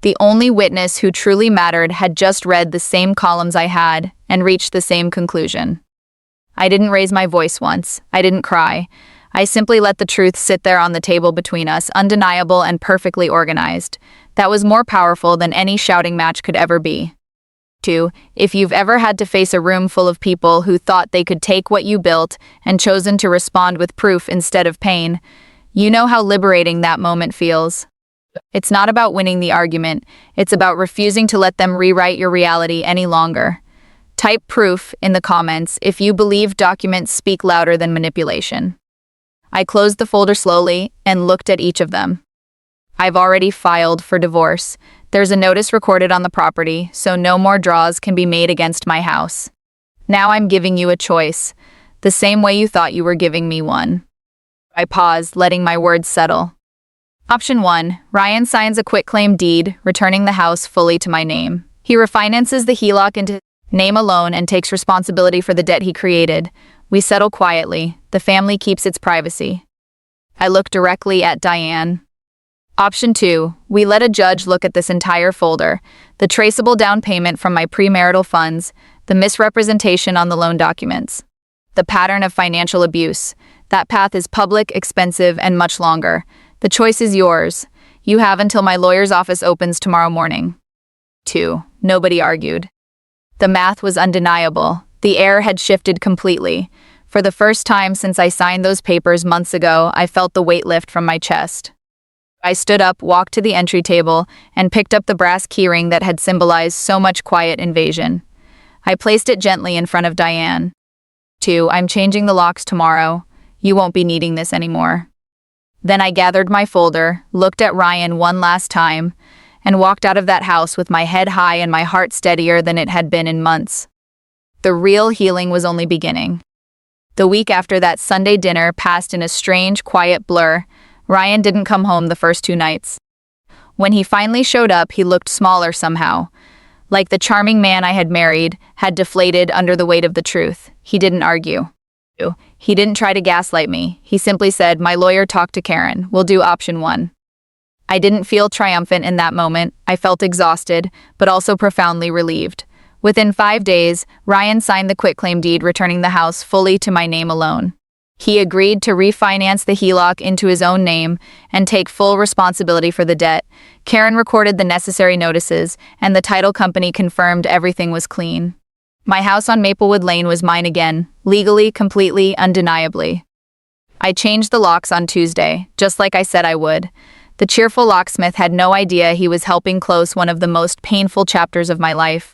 The only witness who truly mattered had just read the same columns I had and reached the same conclusion. I didn't raise my voice once. I didn't cry. I simply let the truth sit there on the table between us, undeniable and perfectly organized. That was more powerful than any shouting match could ever be. 2. If you've ever had to face a room full of people who thought they could take what you built and chosen to respond with proof instead of pain, you know how liberating that moment feels. It's not about winning the argument, it's about refusing to let them rewrite your reality any longer. Type proof in the comments if you believe documents speak louder than manipulation. I closed the folder slowly and looked at each of them. I've already filed for divorce. There's a notice recorded on the property, so no more draws can be made against my house. Now I'm giving you a choice, the same way you thought you were giving me one. I paused, letting my words settle. Option 1. Ryan signs a quitclaim deed, returning the house fully to my name. He refinances the HELOC into his name alone and takes responsibility for the debt he created. We settle quietly. The family keeps its privacy. I look directly at Diane. Option 2. We let a judge look at this entire folder, the traceable down payment from my premarital funds, the misrepresentation on the loan documents, the pattern of financial abuse. That path is public, expensive, and much longer. The choice is yours. You have until my lawyer's office opens tomorrow morning. 2. Nobody argued. The math was undeniable. The air had shifted completely. For the first time since I signed those papers months ago, I felt the weight lift from my chest. I stood up, walked to the entry table, and picked up the brass keyring that had symbolized so much quiet invasion. I placed it gently in front of Diane. 2. I'm changing the locks tomorrow. You won't be needing this anymore. Then I gathered my folder, looked at Ryan one last time, and walked out of that house with my head high and my heart steadier than it had been in months. The real healing was only beginning. The week after that Sunday dinner passed in a strange, quiet blur. Ryan didn't come home the first 2 nights. When he finally showed up, he looked smaller somehow. Like the charming man I had married had deflated under the weight of the truth. He didn't argue. He didn't try to gaslight me. He simply said, "My lawyer talked to Karen. We'll do option 1. I didn't feel triumphant in that moment. I felt exhausted, but also profoundly relieved. Within 5 days, Ryan signed the quitclaim deed, returning the house fully to my name alone. He agreed to refinance the HELOC into his own name and take full responsibility for the debt. Karen recorded the necessary notices, and the title company confirmed everything was clean. My house on Maplewood Lane was mine again, legally, completely, undeniably. I changed the locks on Tuesday, just like I said I would. The cheerful locksmith had no idea he was helping close one of the most painful chapters of my life.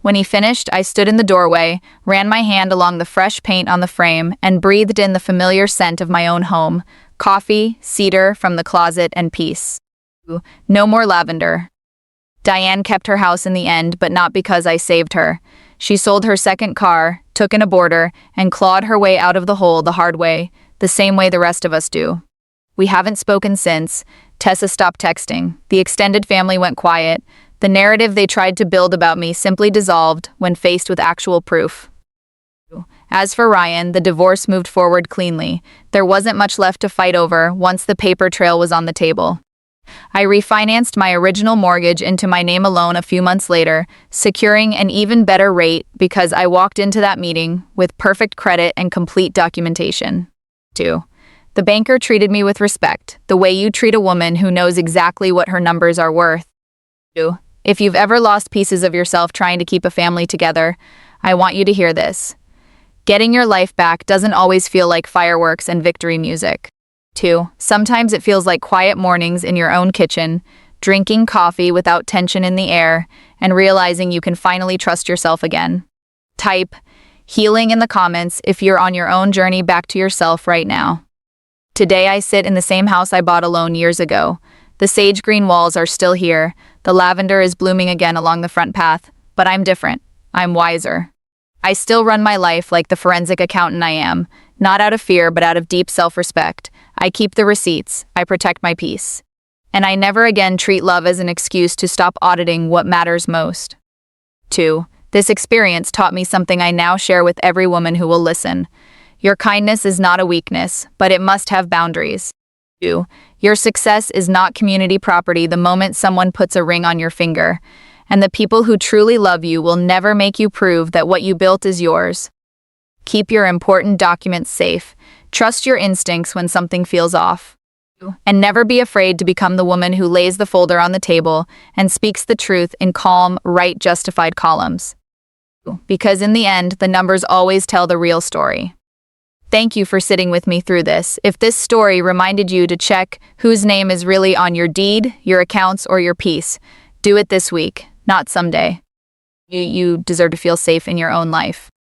When he finished, I stood in the doorway, ran my hand along the fresh paint on the frame, and breathed in the familiar scent of my own home: coffee, cedar from the closet, and peace. No more lavender. Diane kept her house in the end, but not because I saved her. She sold her second car, took an aborter, and clawed her way out of the hole the hard way, the same way the rest of us do. We haven't spoken since. Tessa stopped texting. The extended family went quiet. The narrative they tried to build about me simply dissolved when faced with actual proof. As for Ryan, the divorce moved forward cleanly. There wasn't much left to fight over once the paper trail was on the table. I refinanced my original mortgage into my name alone a few months later, securing an even better rate because I walked into that meeting with perfect credit and complete documentation. 2. The banker treated me with respect, the way you treat a woman who knows exactly what her numbers are worth. 2. If you've ever lost pieces of yourself trying to keep a family together, I want you to hear this. Getting your life back doesn't always feel like fireworks and victory music. 2. Sometimes it feels like quiet mornings in your own kitchen, drinking coffee without tension in the air, and realizing you can finally trust yourself again. Type healing in the comments if you're on your own journey back to yourself right now. Today I sit in the same house I bought alone years ago. The sage green walls are still here. The lavender is blooming again along the front path, but I'm different. I'm wiser. I still run my life like the forensic accountant I am, not out of fear but out of deep self-respect. I keep the receipts. I protect my peace. And I never again treat love as an excuse to stop auditing what matters most. 2. This experience taught me something I now share with every woman who will listen. Your kindness is not a weakness, but it must have boundaries. 2. Your success is not community property the moment someone puts a ring on your finger. And the people who truly love you will never make you prove that what you built is yours. Keep your important documents safe. Trust your instincts when something feels off. And never be afraid to become the woman who lays the folder on the table and speaks the truth in calm, right, justified columns. Because in the end, the numbers always tell the real story. Thank you for sitting with me through this. If this story reminded you to check whose name is really on your deed, your accounts, or your peace, do it this week, not someday. You deserve to feel safe in your own life.